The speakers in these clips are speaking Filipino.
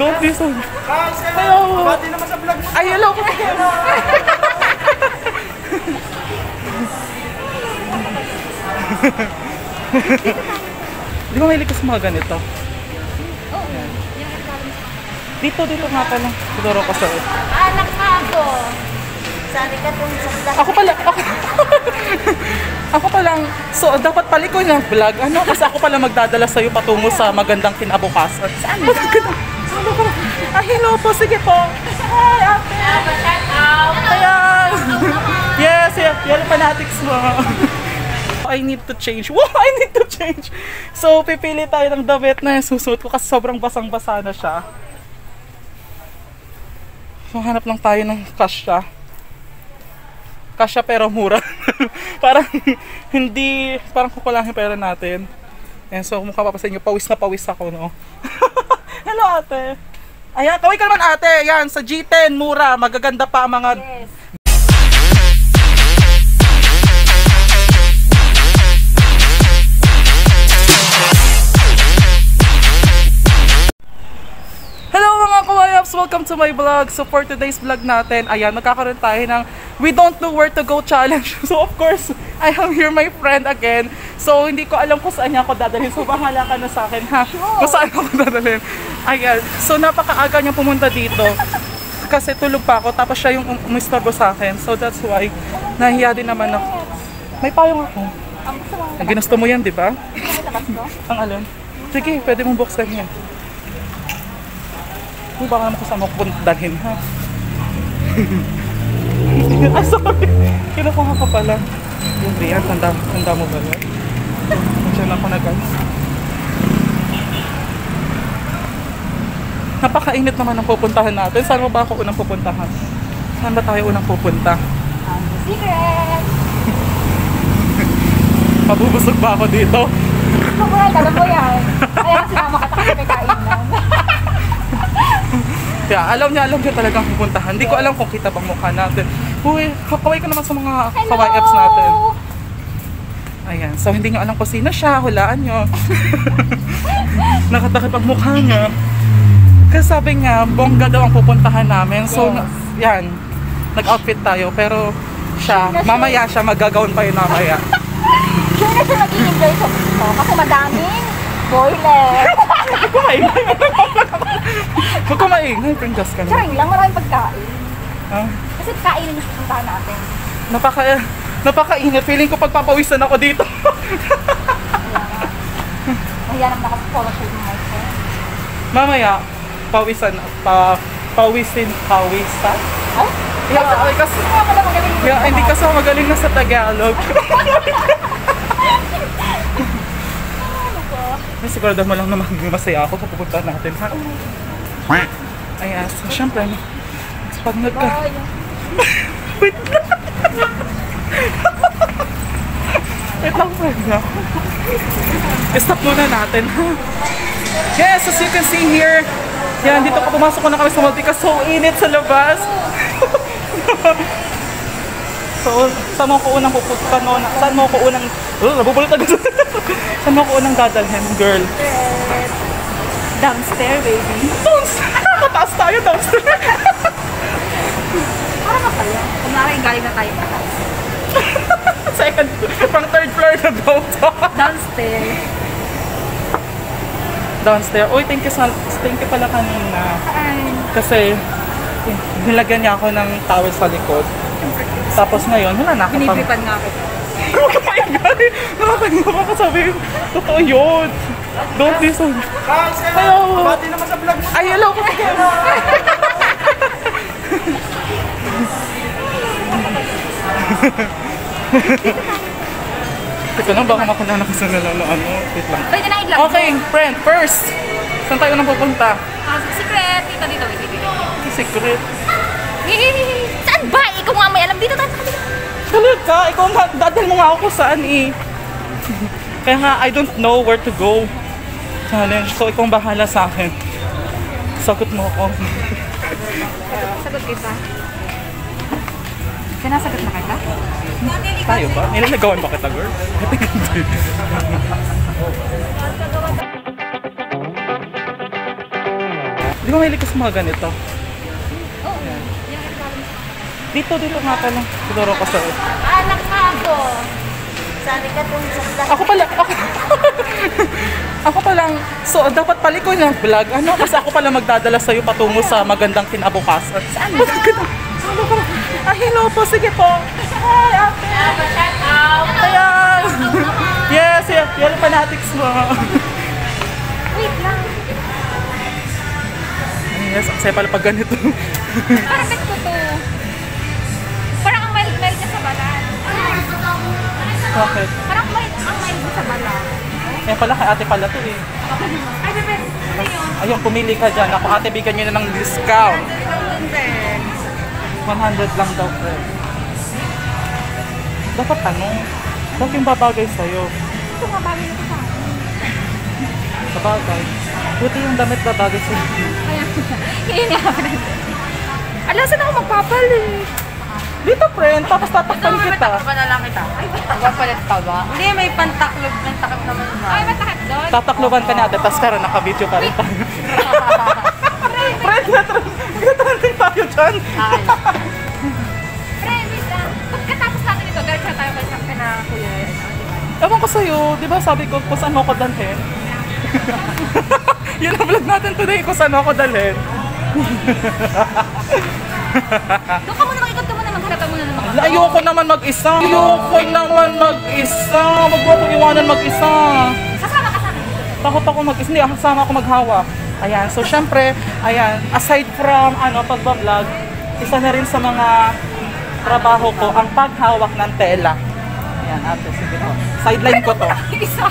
Don't listen. Hello. Bati naman sa vlog mo. Ay, hello. Di ba mahilig ka sa mga ganito? Oo. Dito nga pala. Siguro ko sa'yo. Anak nga ako. Sari ka dun sa Ako pala, so dapat pala ko ng vlog, ano? Kasi ako pala magdadala sa'yo patungo sa magandang kinabukasan. Saan ba? Ay, hello po, sige po. Hi, ate. Ayan. Yes, yan fanatics mo. I need to change. Wow, I need to change. So, pipili tayo ng damit na susuot ko kasi sobrang basang-basa na siya. So, hanap lang tayo ng kasya. Kasya pero mura. Parang hindi, parang kukulang yung pera natin. And so, mukha pa sa inyo, pawis na pawis ako, no? Hello, ate. Ayan, kaway ka naman, ate. Ayan, sa G10, mura. Magaganda pa ang mga... Yes. Welcome to my vlog. So for today's vlog natin, ayan, magkakaroon tayo ng We Don't Know Where to Go challenge. So of course, I have here my friend again. So hindi ko alam kung saan niya ako dadalhin. So bahala ka na sa akin, ha? Sure. Kung saan ako dadalhin. Ayan. So napakaaga niya pumunta dito. Kasi tulog pa ako, tapos siya yung umistorbo sa akin. So that's why, nahiya din naman ako. May payong ako. Ang ginusto mo yan, di ba? Ang alin? Sige, pwede mong buksan yan. Uy, baka naman kasama ko dalhin, ha? Ay, sorry. Kinukuha ka pala. Yung Rian, tanda mo ba yun? Diyan ako nag-ano. Napakainit naman ang pupuntahan natin. Saan mo ba ako unang pupuntahan? Saan ba tayo unang pupunta? Secret! Mabubusog ba ako dito? Alam mo yan. Kaya sinama ka tayo kay kainan. Kaya alam niya talagang pupuntahan. Hindi ko alam kung kita bang mukha natin. Uy, kakaway ka naman sa mga kawai apps natin. Ayan, so hindi nyo alam kung sino siya. Hulaan nyo. Nakatakip ang mukha niya. Kasi sabi nga, bongga daw ang pupuntahan namin. So, yan. Nag-outfit tayo. Pero siya, mamaya siya, magagawin pa yun mamaya. Sure na siya nag-i-enjoy sa dito. Kasi madaming boiler. Huwag ko maingay. Huwag ko maingay. Pringgas ka na. Charing lang, maraming pagkain. Huh? Kasi kainin yung pupuntahan natin. Napakainit. Feeling ko pagpapawisan ako dito. Mahiya naman ako sa polo shirt ng my friend. Mamaya, pawisan. Ay? Yeah, kasi, hindi kasi ako magaling na sa Tagalog. Sigurado mo lang na masaya ako sa pupuntahan natin, ha? Ayan, so syempre, pag nagka... Wait lang! Wait lang, friend, ha? Stop muna natin, ha? Yes, as you can see here, yan, dito ka pumasok na kami sa multi kasi so init sa labas. So, saan mo ko unang pupunta no? Saan mo ko unang... nabubulot agad. Saan mo ko unang dadalhin, girl? Downstairs, baby. Downstairs! Mataas tayo, downstairs! Ano kaya? Kung galing na tayo mataas. Second, pang third floor na daw to. Downstairs. Downstairs. Uy, thank you pala kanina. Ay. Kasi, nilagyan niya ako ng towel sa likod. Tapos ngayon, wala na ako pang... Binibripan nga ako. Oh my God! Nakakaganda ka sabi. Totoo yun. Don't listen. Hello. Bati naman sa vlog mo. Ay, hello. Teka lang, baka makulala ko sa ano. Wait lang. Pwede na i-vlog. Okay, friend, first. Saan tayo nang pupunta? Secret. Dito. Secret. Saan ba? Ikaw nga may alam dito. Talaga, ikaw nga, dadal mo nga ako kung saan eh. Kaya nga, I don't know where to go. Challenge. So, ikaw ang bahala sa akin. Sagot mo ako. Sagot kita. Sinasagot na kita? Tayo ba? Nilalagawan ba kita, girl? Di ba mahilig ka sa mga ganito? Oo. Yan ang galing sa Dito nga pala. Siguro ko sa'yo. anak nga ako. Sali ka dun sa Ako pala, ako palang, so dapat pala ko ng vlog, ano? Kasi ako pala magdadala sa'yo patungo sa magandang kinabukasan. Saan ba? Ano ba? Ah, hello po, sige po. Hi, ate. Shout out. Ayan. Yes, yellow fanatics mo. Wait lang. Yes, saya pala pag ganito. Parang bet ko to. Parang ang mild niya sa balat. Bakit? Parang ang mild niya sa balat. Eh pala, kay ate pala to eh. Ay, bebe. Ano yun? Ayun, pumili ka dyan. Ako, ate, bigyan nyo na ng discount. 100 lang daw, friend. Dapat ano? Dapat yung babagay sa'yo. Ito nga bagay na ito sa akin. Babagay. Buti yung damit babagay sa'yo. Kaya, yun nga. Alam, saan ako magpapalit? Dito, friend. Tapos tatakpan kita. na lang kita. Magpapalit ka ba? Hindi, may pantaklob naman ba? Ay, matakit doon. Tatakloban ka natin. Tapos karon naka-video pa rin tayo. Friend, nag-trending tayo dyan. Friend, wait lang. Pagkatapos natin ito, diretso na tayo kay na kuya. Ewan ko sa'yo. Di ba sabi ko kung saan mo ako dalhin? Yun ang vlog natin today. Kung saan mo ako dalhin. Doon ka muna makikot ka muna, magharapan muna ng mga. Ayoko naman mag-isa. Ayoko naman mag-isa. Wag mo akong iwanan mag-isa. Kasama ka sa akin. Takot ako mag-isa. Hindi, kasama ako maghawak. Ayan. So, syempre, ayan, aside from pagbablog, isa na rin sa mga trabaho ko ang paghawak ng tela. Ayan, ate, sige po. Sideline ko to. Isa.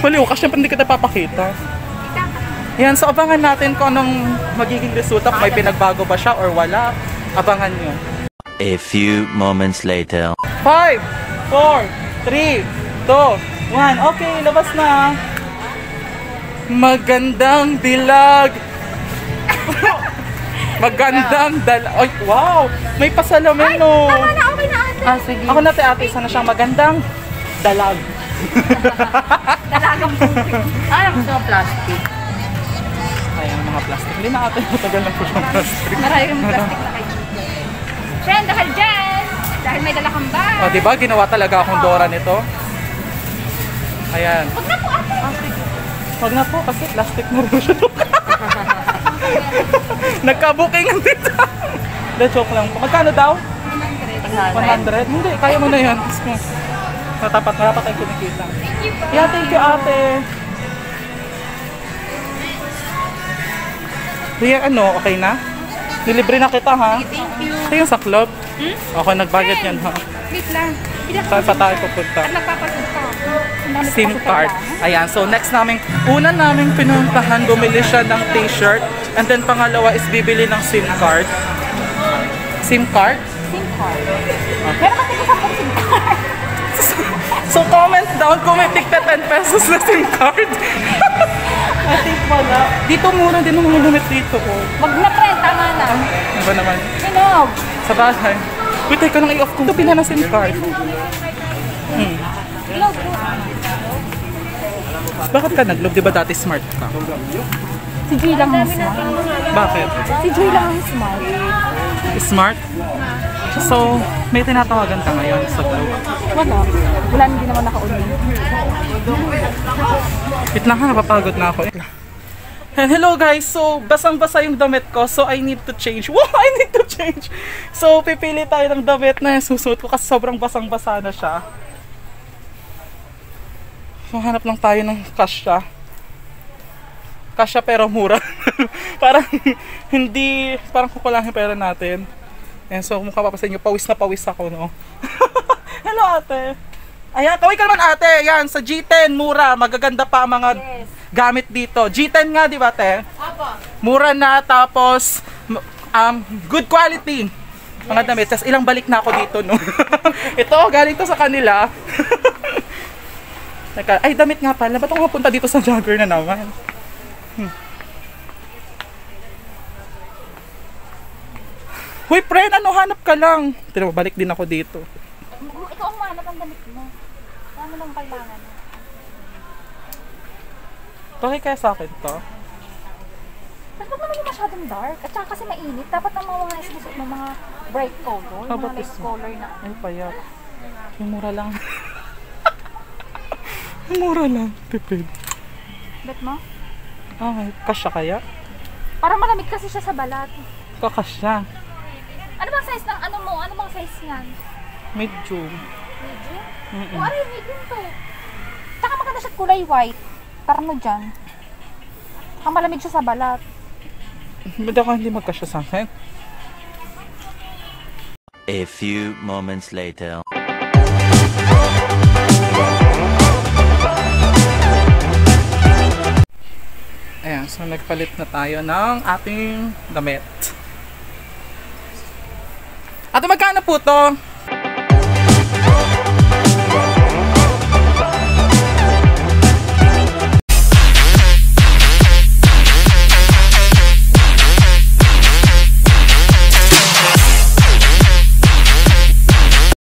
Baliw ka, syempre hindi kita papakita. Yan, so abangan natin kung anong magiging resulta, kung may pinagbago ba siya or wala. Abangan nyo. A few moments later. 5, 4, 3, 2, 1. Okay, labas na. Magandang dilag. Magandang Ay, wow! May pasalamin, no. Tama na, okay na ate. Ah, sige. Ako na, ate, sana siyang magandang dalag. Dalagang puti. Ay, gusto mo plastic. Ayan, mga plastic. Hindi na, ate. Matagal na po siyang plastic. Marami kang plastic na kayo. Friend, dahil dyan. Dahil may dala kang bag. O, diba? Ginawa talaga akong Dora nito. Ayan. Huwag na po ate. Huwag na po, kasi plastic na rin siya. Nagka-booking dito. De, joke lang po. Magkano daw? 100? Hindi, kaya mo na yan. Natapat tayo kinikita. Yeah, thank you, ate. Ria, okay na? Nilibre na kita, ha? Thank you. Ito yung sa club. Ako nag-budget yan, ha? Wait lang. Saan pa tayo pupunta? At nagpapasunod ka. Ang dami SIM pa sa card. tela. Ayan, so next una naming pinuntahan, bumili siya ng t-shirt. And then pangalawa is bibili ng SIM card. SIM card? SIM card. Meron kasi ko sa SIM card. So comment down kung may tigta 10 pesos na SIM card. I think wala. Dito mura din ang mga gamit dito. Oh. Wag na friend, tama na. Ano ba naman? Sinog. Sa bahay. Wait, teka lang i-off ko. Ito pina na SIM card. Sinog. Bakit ka nag-love? Di ba dati smart ka? Si Joy lang ang smart. Bakit? Si Joy lang ang smart. Smart? So, may tinatawagan ka ngayon sa Globe. Wala. Wala hindi naman naka-on. Wait lang ha, napapagod na ako. And hello guys, so basang-basa yung damit ko, so I need to change. Wow, I need to change! So, pipili tayo ng damit na susuot ko kasi sobrang basang-basa na siya. So, hanap lang tayo ng kasya. Kasya pero mura. Parang hindi, parang kukulang yung pera natin. And so, mukha pa sa inyo, pawis na pawis ako, no? Hello, ate. Ayan, kaway ka naman, ate. Ayan, sa G10, mura. Magaganda pa ang mga gamit dito. G10 nga, di ba, ate? Apo. Mura na, tapos, good quality. Mga damit. Tapos, ilang balik na ako dito, no? Ito, galing to sa kanila. Ay, damit nga pala. Ba't ako mapunta dito sa jogger na naman? Hoy, friend, hanap ka lang? Tira, balik din ako dito. Ikaw ang mahanap ang damit mo. Ano lang kailangan? Okay kaya sa akin to? Saan ka masyadong dark. At saka kasi mainit. Dapat ang mga isusuot ng mga bright color. Mga Ba't light is- color na. Ay, payat. Yung mura lang. Yung mura lang. Tipid. Bet mo? Okay, kasya kaya? Parang malamig kasi siya sa balat. Kakasya. Ano bang size ng ano mo? Ano bang size niyan? Medium. Medium? Mm-mm. O, aray, medium to. Tsaka maganda siya at kulay white. Parang na dyan. Ang malamig siya sa balat. Ba't ako hindi magkasya sa akin? A few moments later. Ayan, so nagpalit na tayo ng ating damit. Ate, magkano po to?